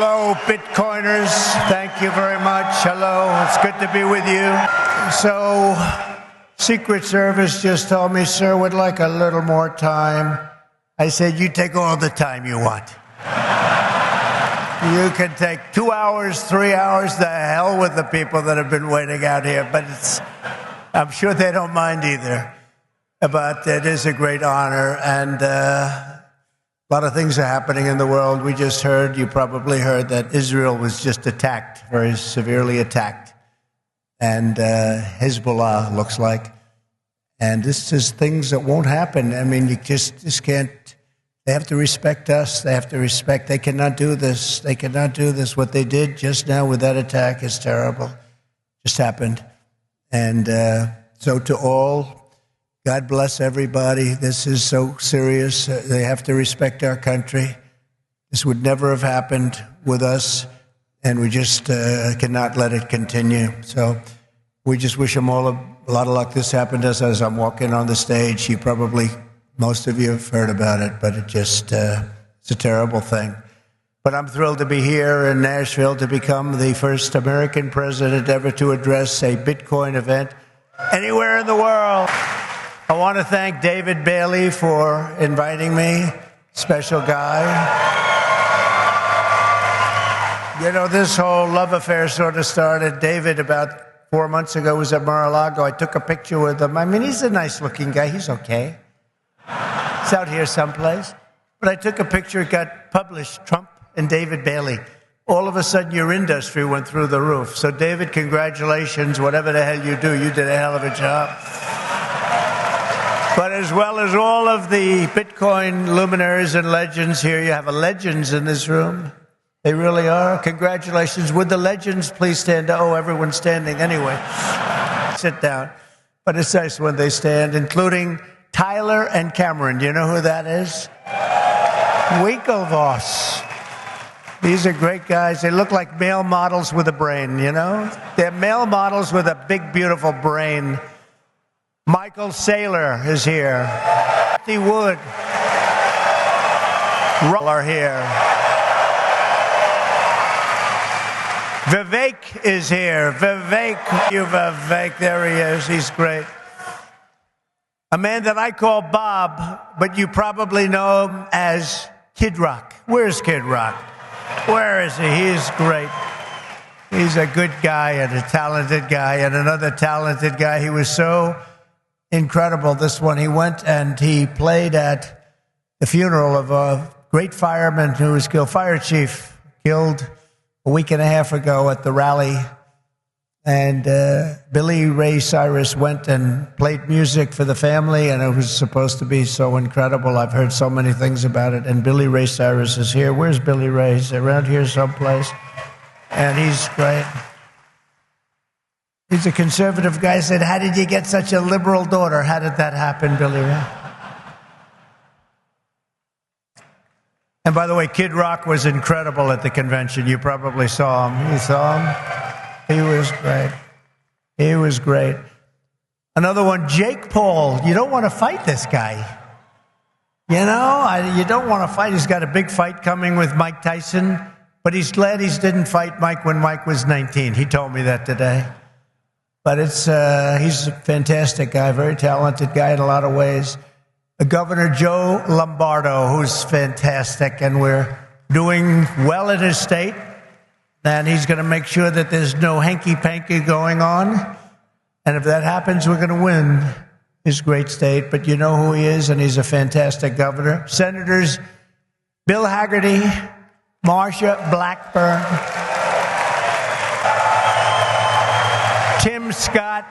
Hello, Bitcoiners. Thank you very much. Hello, it's good to be with you. So, Secret Service just told me, sir, would like a little more time. I said, you take all the time you want. You can take 2 hours, 3 hours, the hell with the people that have been waiting out here. But I'm sure they don't mind either. But it is a great honor, and a lot of things are happening in the world. We just heard, you probably heard, that Israel was just attacked, very severely attacked. And Hezbollah looks like. And this is things that won't happen. I mean, you just can't. They have to respect us. They have to respect. They cannot do this. They cannot do this. What they did just now with that attack is terrible. Just happened. And so to all, God bless everybody. This is so serious. They have to respect our country. This would never have happened with us, and we just cannot let it continue. So we just wish them all a lot of luck. This happened to us as I'm walking on the stage. Most of you have heard about it, but it's a terrible thing. But I'm thrilled to be here in Nashville to become the first American president ever to address a Bitcoin event anywhere in the world. I want to thank David Bailey for inviting me, special guy. You know, this whole love affair sort of started. David, about 4 months ago, was at Mar-a-Lago. I took a picture with him. I mean, he's a nice-looking guy. He's okay. He's out here someplace. But I took a picture. It got published, Trump and David Bailey. All of a sudden, your industry went through the roof. So, David, congratulations. Whatever the hell you do, you did a hell of a job. But as well as all of the Bitcoin luminaries and legends here, you have legends in this room. They really are. Congratulations. Would the legends please stand up? Oh, everyone's standing anyway. Sit down. But it's nice when they stand, including Tyler and Cameron. Do you know who that is? Winklevoss. These are great guys. They look like male models with a brain, you know? They're male models with a big, beautiful brain. Michael Saylor is here. Kathy Wood are here. Vivek is here. Vivek, there he is. He's great. A man that I call Bob, but you probably know him as Kid Rock. Where's Kid Rock? Where is he? He's great. He's a good guy and a talented guy and another talented guy. He was so incredible, this one. He went and he played at the funeral of a great fireman who was killed, fire chief, killed a week and a half ago at the rally. And Billy Ray Cyrus went and played music for the family, and it was supposed to be so incredible. I've heard so many things about it. And Billy Ray Cyrus is here. Where's Billy Ray? He's around here someplace. And he's great. He's a conservative guy. I said, how did you get such a liberal daughter? How did that happen, Billy Ray? And by the way, Kid Rock was incredible at the convention. You probably saw him. You saw him? He was great. He was great. Another one, Jake Paul. You don't want to fight this guy. You know, you don't want to fight. He's got a big fight coming with Mike Tyson, but he's glad he didn't fight Mike when Mike was 19. He told me that today. But he's a fantastic guy, very talented guy in a lot of ways. Governor Joe Lombardo, who's fantastic, and we're doing well in his state. And he's going to make sure that there's no hanky-panky going on. And if that happens, we're going to win his great state. But you know who he is, and he's a fantastic governor. Senators Bill Hagerty, Marsha Blackburn, Tim Scott.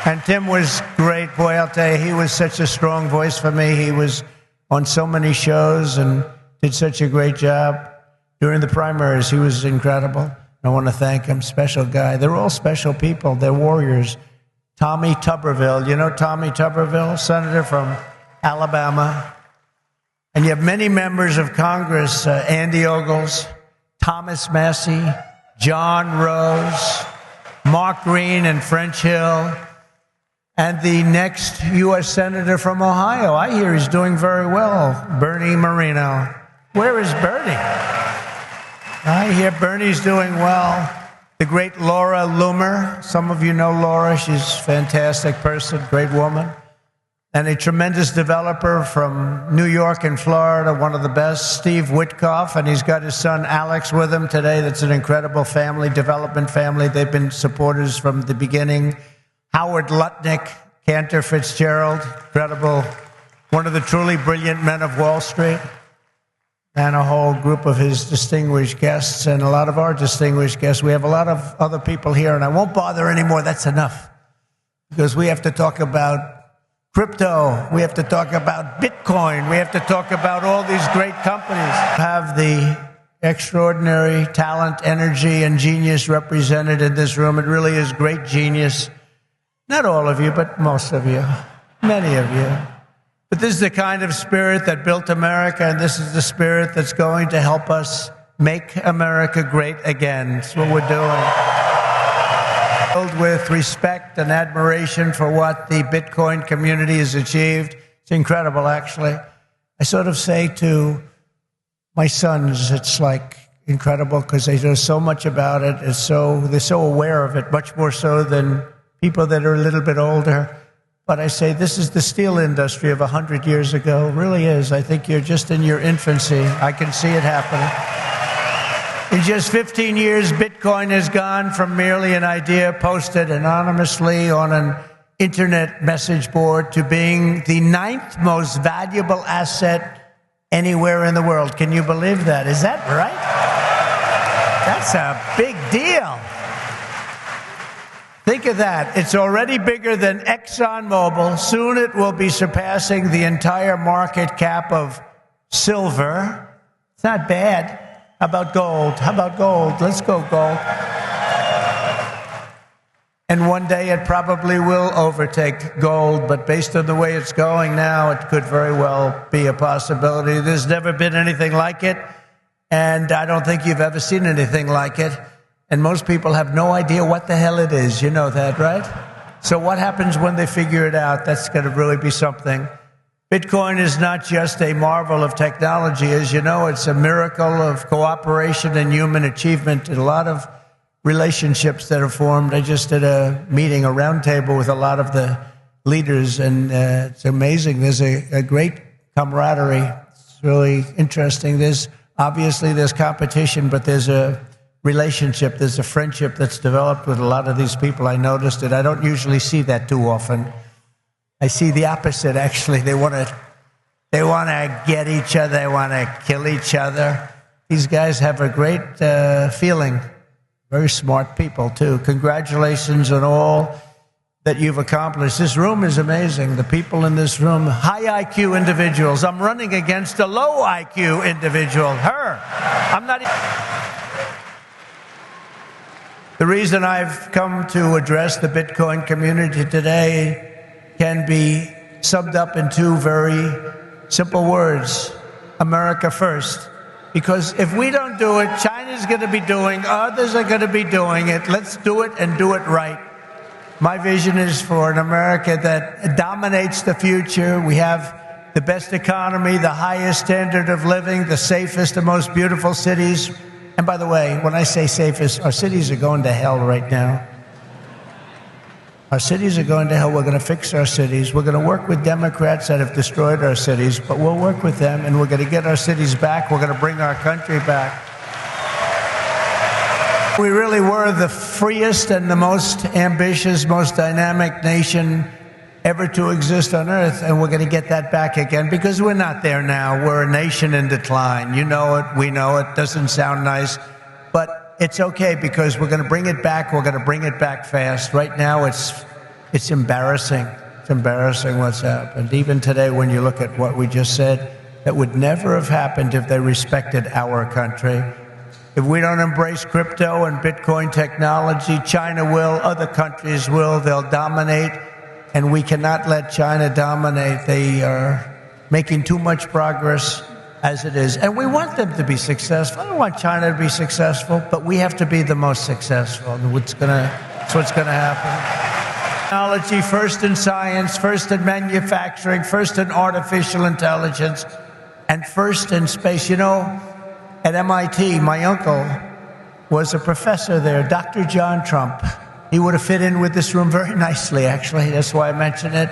And Tim was great. Boy, I'll tell you, he was such a strong voice for me. He was on so many shows and did such a great job. During the primaries, he was incredible. I want to thank him. Special guy. They're all special people. They're warriors. Tommy Tuberville. You know Tommy Tuberville, senator from Alabama. And you have many members of Congress, Andy Ogles, Thomas Massey, John Rose, Mark Green and French Hill, and the next U.S. Senator from Ohio. I hear he's doing very well, Bernie Moreno. Where is Bernie? I hear Bernie's doing well. The great Laura Loomer. Some of you know Laura. She's a fantastic person, great woman. And a tremendous developer from New York and Florida, one of the best, Steve Witkoff, and he's got his son Alex with him today. That's an incredible family, development family. They've been supporters from the beginning. Howard Lutnick, Cantor Fitzgerald, incredible, one of the truly brilliant men of Wall Street, and a whole group of his distinguished guests and a lot of our distinguished guests. We have a lot of other people here, and I won't bother anymore. That's enough, because we have to talk about crypto, we have to talk about Bitcoin, we have to talk about all these great companies. Have the extraordinary talent, energy, and genius represented in this room. It really is great genius. Not all of you, but most of you, many of you. But this is the kind of spirit that built America, and this is the spirit that's going to help us make America great again. That's what we're doing. Filled with respect and admiration for what the Bitcoin community has achieved. It's incredible, actually. I sort of say to my sons, it's like incredible because they know so much about it. They're so aware of it, much more so than people that are a little bit older. But I say this is the steel industry of 100 years ago. It really is. I think you're just in your infancy. I can see it happening. In just 15 years, Bitcoin has gone from merely an idea posted anonymously on an internet message board to being the 9th most valuable asset anywhere in the world. Can you believe that? Is that right? That's a big deal. Think of that. It's already bigger than ExxonMobil. Soon it will be surpassing the entire market cap of silver. It's not bad. How about gold? How about gold? Let's go gold. And one day it probably will overtake gold, but based on the way it's going now, it could very well be a possibility. There's never been anything like it, and I don't think you've ever seen anything like it. And most people have no idea what the hell it is. You know that, right? So what happens when they figure it out? That's going to really be something. Bitcoin is not just a marvel of technology. As you know, it's a miracle of cooperation and human achievement. And a lot of relationships that are formed. I just did a meeting, a roundtable with a lot of the leaders, and it's amazing. There's a great camaraderie. It's really interesting. There's competition, but there's a relationship, there's a friendship that's developed with a lot of these people. I noticed it. I don't usually see that too often. I see the opposite, actually. They want to get each other. They want to kill each other. These guys have a great feeling. Very smart people, too. Congratulations on all that you've accomplished. This room is amazing. The people in this room, high IQ individuals. I'm running against a low IQ individual. Her. I'm not. The reason I've come to address the Bitcoin community today can be summed up in two very simple words: America first. Because if we don't do it, China's going to be doing, others are going to be doing it. Let's do it and do it right. My vision is for an America that dominates the future. We have the best economy, the highest standard of living, the safest and most beautiful cities. And by the way, when I say safest, our cities are going to hell right now. Our cities are going to hell. We're going to fix our cities. We're going to work with Democrats that have destroyed our cities, but we'll work with them, and we're going to get our cities back. We're going to bring our country back. We really were the freest and the most ambitious, most dynamic nation ever to exist on Earth, and we're going to get that back again, because we're not there now. We're a nation in decline. You know it. We know it. Doesn't sound nice, but it's okay, because we're going to bring it back. We're going to bring it back fast. Right now, it's embarrassing. It's embarrassing what's happened. Even today, when you look at what we just said, that would never have happened if they respected our country. If we don't embrace crypto and Bitcoin technology, China will, other countries will. They'll dominate, and we cannot let China dominate. They are making too much progress as it is, and we want them to be successful. I don't want China to be successful, but we have to be the most successful. That's what's going to happen. Technology first in science, first in manufacturing, first in artificial intelligence. and first in space. You know, at MIT, my uncle was a professor there, Dr. John Trump. He would have fit in with this room very nicely, actually. That's why I mentioned it.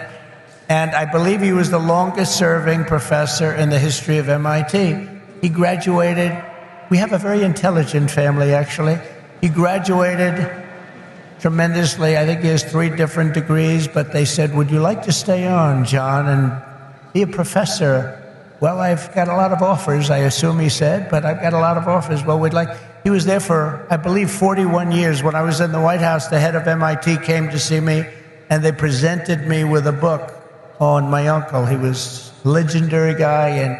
And I believe he was the longest-serving professor in the history of MIT. He graduated. We have a very intelligent family, actually. He graduated tremendously. I think he has 3 different degrees, but they said, would you like to stay on, John, and be a professor? Well, I've got a lot of offers, I assume he said, but I've got a lot of offers. Well, we'd like... He was there for, I believe, 41 years. When I was in the White House, the head of MIT came to see me, and they presented me with a book on my uncle. He was a legendary guy in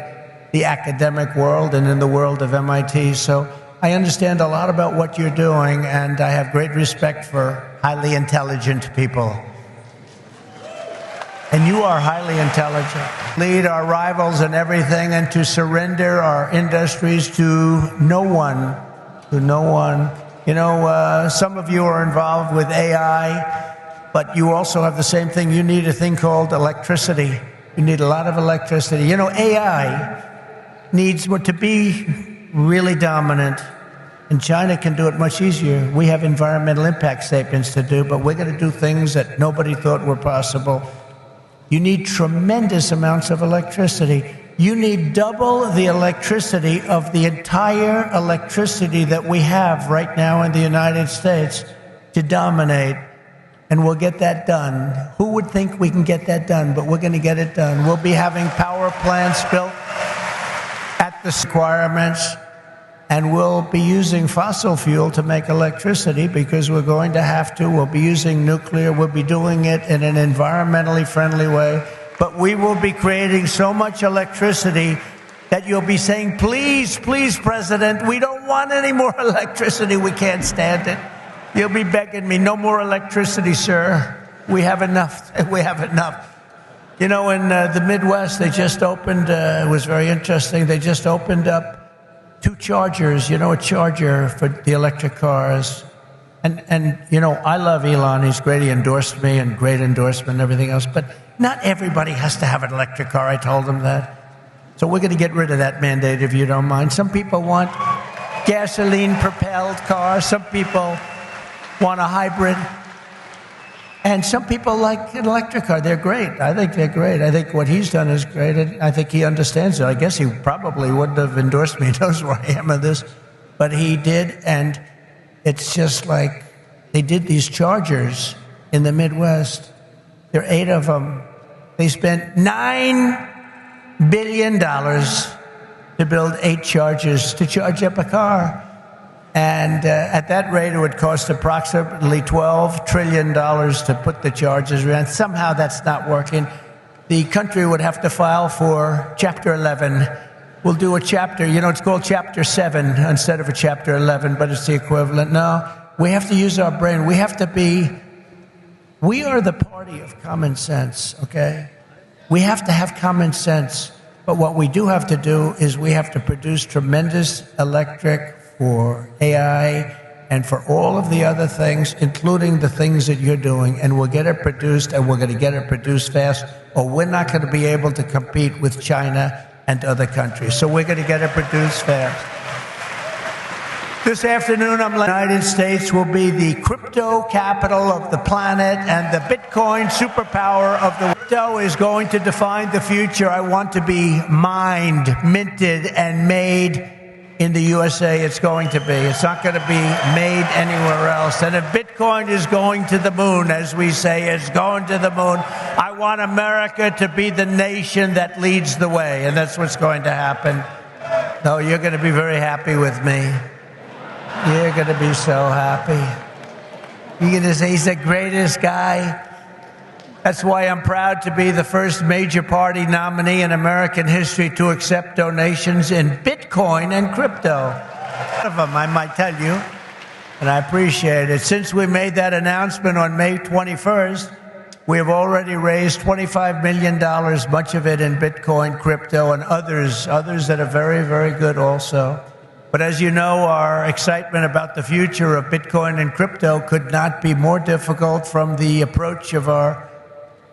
the academic world and in the world of MIT. So I understand a lot about what you're doing, and I have great respect for highly intelligent people. And you are highly intelligent. Lead our rivals in everything and to surrender our industries to no one. To no one. You know, some of you are involved with AI, but you also have the same thing. You need a thing called electricity. You need a lot of electricity. You know, AI needs to be really dominant, and China can do it much easier. We have environmental impact statements to do, but we're going to do things that nobody thought were possible. You need tremendous amounts of electricity. You need double the electricity of the entire electricity that we have right now in the United States to dominate, and we'll get that done. Who would think we can get that done? But we're going to get it done. We'll be having power plants built at the requirements, and we'll be using fossil fuel to make electricity because we're going to have to. We'll be using nuclear. We'll be doing it in an environmentally friendly way. But we will be creating so much electricity that you'll be saying, please, please, President, we don't want any more electricity. We can't stand it. You'll be begging me, no more electricity, sir. We have enough. We have enough. You know, in the Midwest, they just opened, it was very interesting, they just opened up 2 chargers, you know, a charger for the electric cars. And you know, I love Elon. He's great. He endorsed me, and great endorsement and everything else. But not everybody has to have an electric car. I told him that. So we're going to get rid of that mandate, if you don't mind. Some people want gasoline-propelled cars. Some people want a hybrid. And some people like an electric car. They're great. I think they're great. I think what he's done is great. I think he understands it. I guess he probably wouldn't have endorsed me. He knows where I am in this. But he did, and it's just like they did these chargers in the Midwest. There are 8 of them. They spent $9 billion to build 8 chargers to charge up a car. And at that rate, it would cost approximately $12 trillion to put the chargers around. Somehow that's not working. The country would have to file for Chapter 11. We'll do a chapter, you know, it's called Chapter 7 instead of a Chapter 11, but it's the equivalent. No, we have to use our brain. We have to be, we are the party of common sense, okay? We have to have common sense. But what we do have to do is we have to produce tremendous electric for AI and for all of the other things, including the things that you're doing, and we'll get it produced, and we're going to get it produced fast, or we're not going to be able to compete with China and other countries. So we're going to get it produced fast. This afternoon, the United States will be the crypto capital of the planet and the Bitcoin superpower of the world. Crypto is going to define the future. I want to be mined, minted, and made in the USA. It's going to be. It's not going to be made anywhere else. And if Bitcoin is going to the moon, as we say, it's going to the moon, I want America to be the nation that leads the way. And that's what's going to happen. No, you're going to be very happy with me. You're going to be so happy. You're going to say he's the greatest guy. That's why I'm proud to be the first major party nominee in American history to accept donations in Bitcoin and crypto. One of them, I might tell you, and I appreciate it. Since we made that announcement on May 21st, we have already raised $25 million, much of it in Bitcoin, crypto, and others that are very, very good also. But as you know, our excitement about the future of Bitcoin and crypto could not be more difficult from the approach of our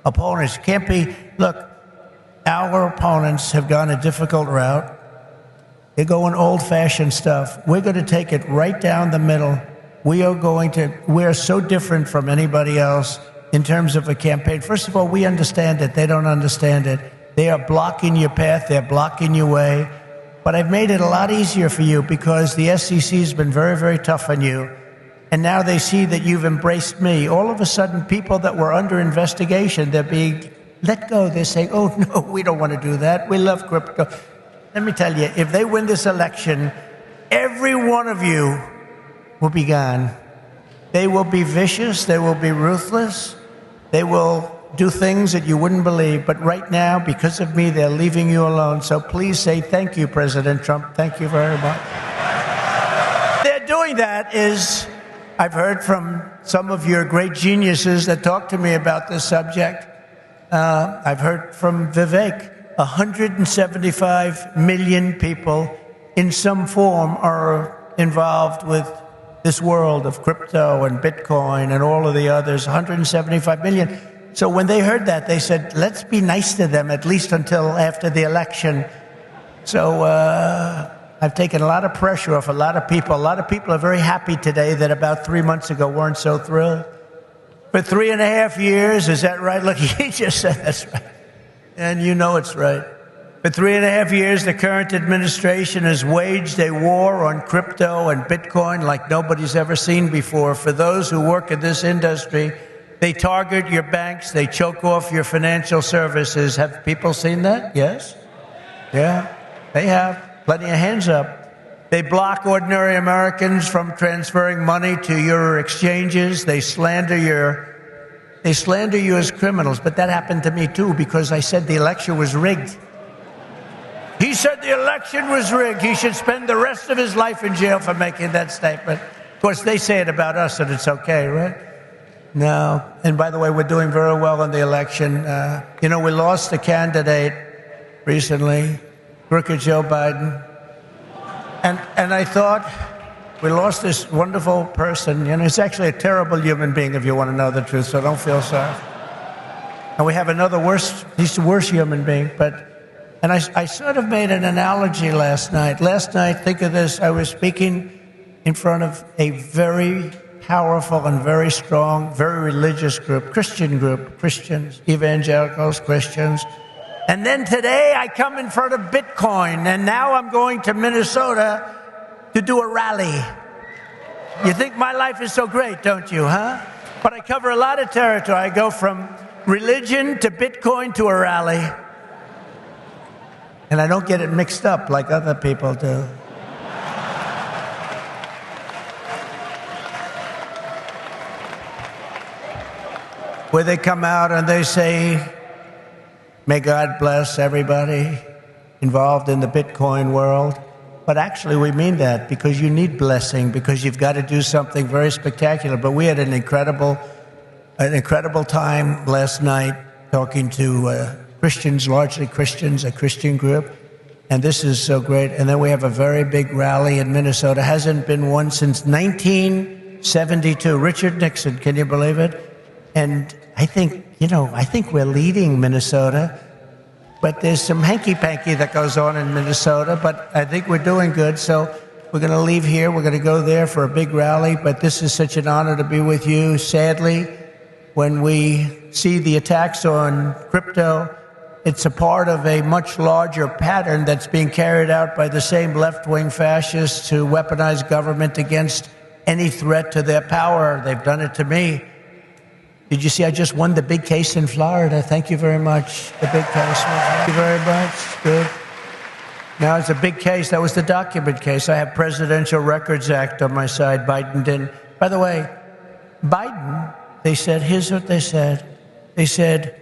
opponents. Can't be, look, our opponents have gone a difficult route. They're going old-fashioned stuff. We're going to take it right down the middle. We are so different from anybody else in terms of a campaign. First of all, we understand it. They don't understand it. They are blocking your path. They're blocking your way. But I've made it a lot easier for you because the SEC has been very, very tough on you. And now they see that you've embraced me. All of a sudden, people that were under investigation, they're being let go. They're saying, oh, no, we don't want to do that. We love crypto. Let me tell you, if they win this election, every one of you will be gone. They will be vicious. They will be ruthless. They will do things that you wouldn't believe. But right now, because of me, they're leaving you alone. So please say thank you, President Trump. Thank you very much. They're doing that is, I've heard from some of your great geniuses that talk to me about this subject. I've heard from Vivek. 175 million people in some form are involved with this world of crypto and Bitcoin and all of the others, 175 million. So when they heard that, they said, let's be nice to them, at least until after the election. So I've taken a lot of pressure off a lot of people. A lot of people are very happy today that about 3 months ago weren't so thrilled. For 3.5 years, is that right? Look, he just said that's right. And you know it's right. For 3.5 years, the current administration has waged a war on crypto and Bitcoin like nobody's ever seen before. For those who work in this industry, they target your banks, they choke off your financial services. Have people seen that? Yes? Yeah, they have. Plenty of hands up. They block ordinary Americans from transferring money to your exchanges. They slander you as criminals, but that happened to me too because I said the election was rigged. He said the election was rigged. He should spend the rest of his life in jail for making that statement. Of course, they say it about us and it's okay, right? No. And by the way, we're doing very well in the election. We lost a candidate recently, crooked Joe Biden. And I thought, we lost this wonderful person. He's actually a terrible human being, if you want to know the truth, so don't feel sorry. And we have another he's the worst human being. And I sort of made an analogy last night. Last night, think of this, I was speaking in front of a very powerful and very strong, very religious group, Christians, evangelicals, Christians. And then today I come in front of Bitcoin, and now I'm going to Minnesota to do a rally. You think my life is so great, don't you, huh? But I cover a lot of territory. I go from religion to Bitcoin to a rally. And I don't get it mixed up like other people do. Where they come out and they say, may God bless everybody involved in the Bitcoin world. But actually, we mean that because you need blessing, because you've got to do something very spectacular. But we had an incredible time last night talking to Christians, largely Christians, a Christian group. And this is so great. And then we have a very big rally in Minnesota. Hasn't been one since 1972. Richard Nixon, can you believe it? And I think we're leading Minnesota. But there's some hanky-panky that goes on in Minnesota, but I think we're doing good. So we're going to leave here. We're going to go there for a big rally, but this is such an honor to be with you. Sadly, when we see the attacks on crypto, it's a part of a much larger pattern that's being carried out by the same left-wing fascists who weaponize government against any threat to their power. They've done it to me. Did you see I just won the big case in Florida? Thank you very much. The big case. Thank you very much. Good. Now it's a big case. That was the document case. I have Presidential Records Act on my side. Biden didn't. By the way, Biden, they said, here's what they said. They said,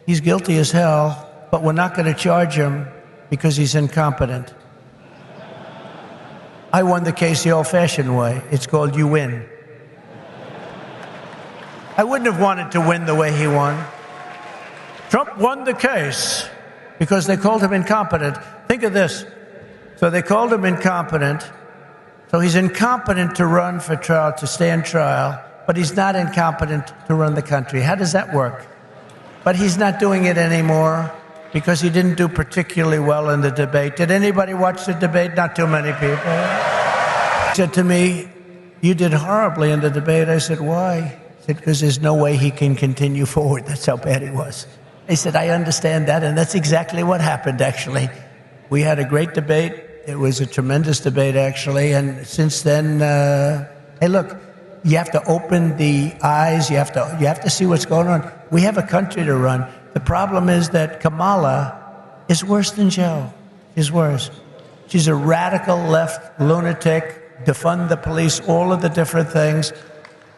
he's guilty as hell, but we're not going to charge him because he's incompetent. I won the case the old-fashioned way. It's called you win. I wouldn't have wanted to win the way he won. Trump won the case because they called him incompetent. Think of this. So they called him incompetent. So he's incompetent to run for trial, to stand trial, but he's not incompetent to run the country. How does that work? But he's not doing it anymore. because he didn't do particularly well in the debate. Did anybody watch the debate? Not too many people. He said to me, "You did horribly in the debate." I said, "Why?" He said, "Because there's no way he can continue forward. That's how bad he was." He said, "I understand that," and that's exactly what happened, actually. We had a great debate. It was a tremendous debate, actually, and since then, hey, look, you have to open the eyes. You have to see what's going on. We have a country to run. The problem is that Kamala is worse than Joe. She's worse. She's a radical left lunatic, defund the police, all of the different things.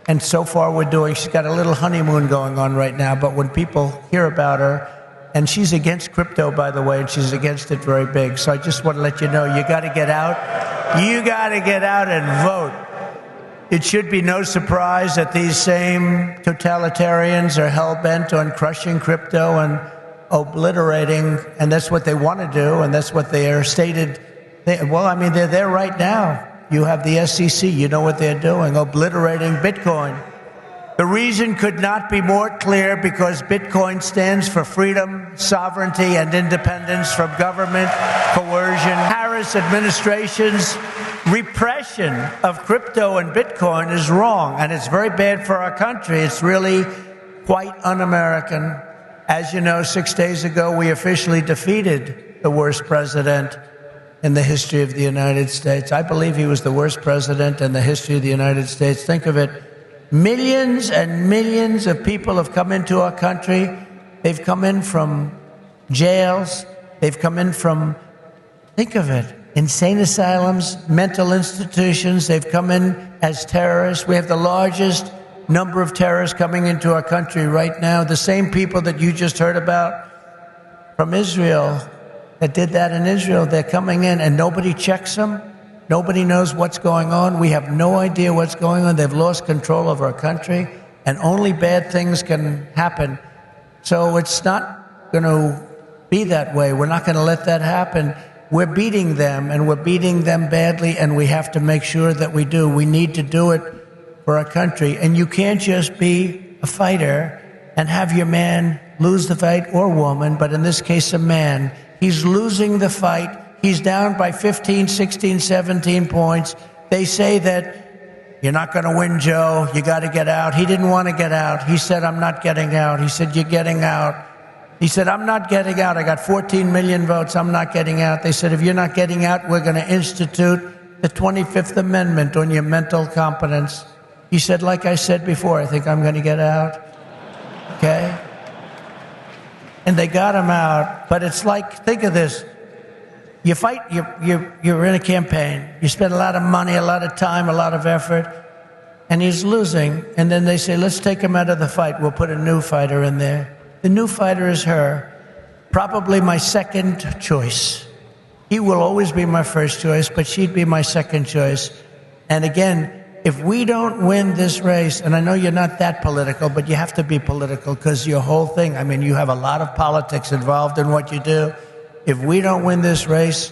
And so far she's got a little honeymoon going on right now, but when people hear about her, and she's against crypto, by the way, and she's against it very big. So I just want to let you know, you got to get out. You got to get out and vote. It should be no surprise that these same totalitarians are hell-bent on crushing crypto and obliterating, and that's what they want to do, and that's what they are stated. They're there right now. You have the SEC, you know what they're doing, obliterating Bitcoin. The reason could not be more clear, because Bitcoin stands for freedom, sovereignty, and independence from government coercion. Harris administration's repression of crypto and Bitcoin is wrong, and it's very bad for our country. It's really quite un-American. As you know, 6 days ago, we officially defeated the worst president in the history of the United States. I believe he was the worst president in the history of the United States. Think of it. Millions and millions of people have come into our country. They've come in from jails. They've come in from, think of it, insane asylums, mental institutions. They've come in as terrorists. We have the largest number of terrorists coming into our country right now. The same people that you just heard about from Israel, that did that in Israel, they're coming in and nobody checks them. Nobody knows what's going on. We have no idea what's going on. They've lost control of our country, and only bad things can happen. So it's not going to be that way. We're not going to let that happen. We're beating them, and we're beating them badly, and we have to make sure that we do. We need to do it for our country. And you can't just be a fighter and have your man lose the fight, or woman, but in this case, a man. He's losing the fight. He's down by 15, 16, 17 points. They say that you're not going to win, Joe. You got to get out. He didn't want to get out. He said, "I'm not getting out." He said, "You're getting out." He said, "I'm not getting out. I got 14 million votes. I'm not getting out." They said, "If you're not getting out, we're going to institute the 25th Amendment on your mental competence." He said, "Like I said before, I think I'm going to get out." Okay? And they got him out. But it's like, think of this. You fight, you're in a campaign. You spend a lot of money, a lot of time, a lot of effort, and he's losing. And then they say, "Let's take him out of the fight. We'll put a new fighter in there." The new fighter is her, probably my second choice. He will always be my first choice, but she'd be my second choice. And again, if we don't win this race, and I know you're not that political, but you have to be political because your whole thing, you have a lot of politics involved in what you do. If we don't win this race,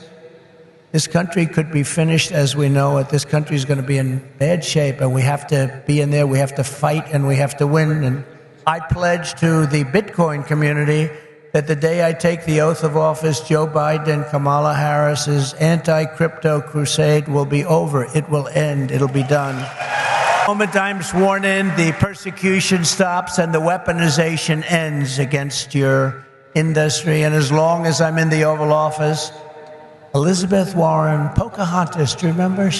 this country could be finished as we know it. This country is going to be in bad shape, and we have to be in there. We have to fight, and we have to win. And I pledge to the Bitcoin community that the day I take the oath of office, Joe Biden and Kamala Harris's anti-crypto crusade will be over. It will end. It'll be done. The moment I'm sworn in, the persecution stops and the weaponization ends against your industry. And as long as I'm in the Oval Office, Elizabeth Warren, Pocahontas, do you remember?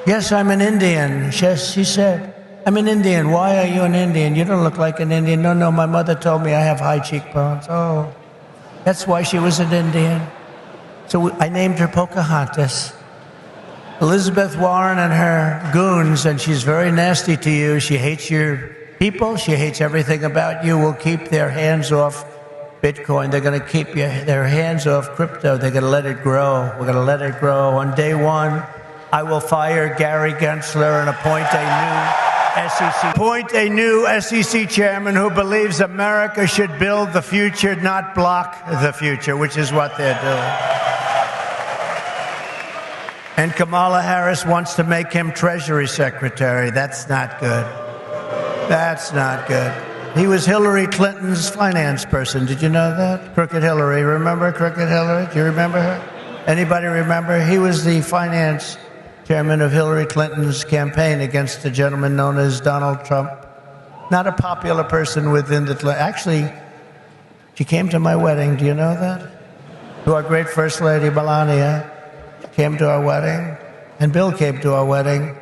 Yes, I'm an Indian. Yes, she said, "I'm an Indian." "Why are you an Indian? You don't look like an Indian." No, my mother told me I have high cheekbones." Oh, that's why she was an Indian. So I named her Pocahontas. Elizabeth Warren and her goons, and she's very nasty to you. She hates your people. She hates everything about you. Will keep their hands off Bitcoin. They're going to keep their hands off crypto. They're going to let it grow. We're going to let it grow. On day one, I will fire Gary Gensler and appoint a new SEC chairman who believes America should build the future, not block the future, which is what they're doing. And Kamala Harris wants to make him Treasury Secretary. That's not good. That's not good. He was Hillary Clinton's finance person. Did you know that? Crooked Hillary. Remember Crooked Hillary? Do you remember her? Anybody remember? He was the finance chairman of Hillary Clinton's campaign against a gentleman known as Donald Trump. Not a popular person within the... Actually, she came to my wedding. Do you know that? To our great First Lady, Melania. She came to our wedding. And Bill came to our wedding.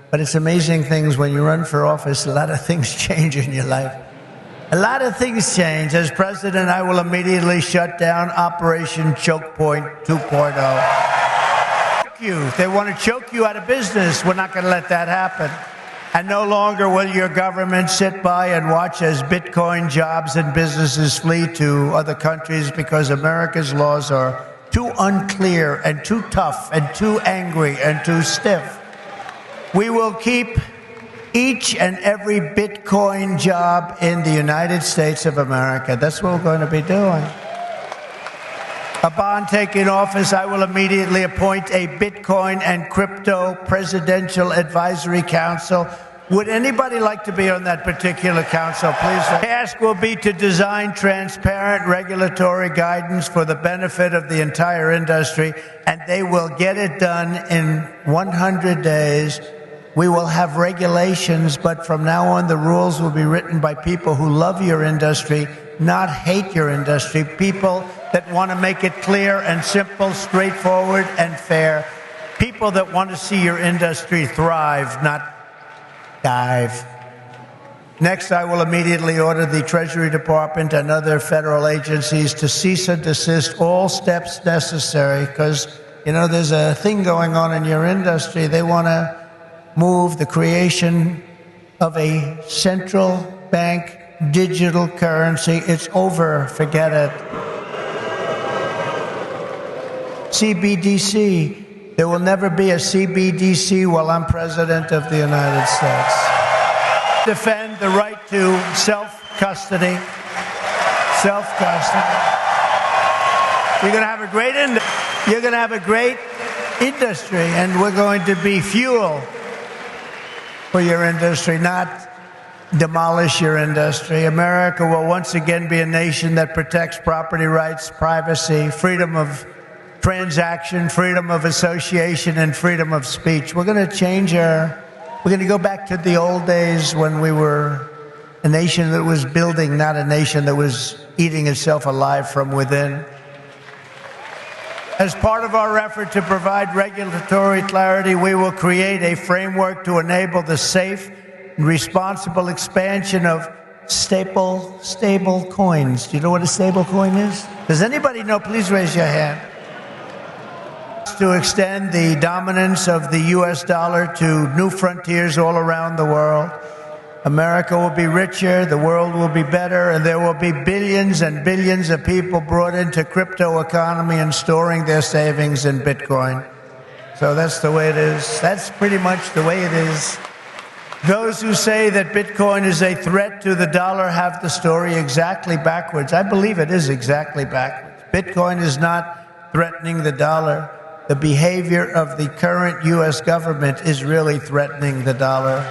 But it's amazing things when you run for office, a lot of things change in your life. A lot of things change. As president, I will immediately shut down Operation Choke Point 2.0. They want to choke you out of business. We're not going to let that happen. And no longer will your government sit by and watch as Bitcoin jobs and businesses flee to other countries because America's laws are too unclear and too tough and too angry and too stiff. We will keep each and every Bitcoin job in the United States of America. That's what we're going to be doing. Upon taking office, I will immediately appoint a Bitcoin and Crypto Presidential Advisory Council. Would anybody like to be on that particular council, please? The task will be to design transparent regulatory guidance for the benefit of the entire industry, and they will get it done in 100 days. We will have regulations, but from now on, the rules will be written by people who love your industry, not hate your industry, people that want to make it clear and simple, straightforward and fair, people that want to see your industry thrive, not dive. Next, I will immediately order the Treasury Department and other federal agencies to cease and desist all steps necessary, because, you know, there's a thing going on in your industry. They want to move the creation of a central bank digital currency. It's over. Forget it. CBDC. There will never be a CBDC while I'm president of the United States. Defend the right to self-custody. Self-custody. You're going to have a great industry, and we're going to be fuel for your industry, not demolish your industry. America will once again be a nation that protects property rights, privacy, freedom of transaction, freedom of association, and freedom of speech. We're going to go back to the old days when we were a nation that was building, not a nation that was eating itself alive from within. As part of our effort to provide regulatory clarity, we will create a framework to enable the safe and responsible expansion of stable coins. Do you know what a stable coin is? Does anybody know? Please raise your hand. To extend the dominance of the U.S. dollar to new frontiers all around the world. America will be richer, the world will be better, and there will be billions and billions of people brought into crypto economy and storing their savings in Bitcoin. So that's the way it is. That's pretty much the way it is. Those who say that Bitcoin is a threat to the dollar have the story exactly backwards. I believe it is exactly backwards. Bitcoin is not threatening the dollar. The behavior of the current U.S. government is really threatening the dollar.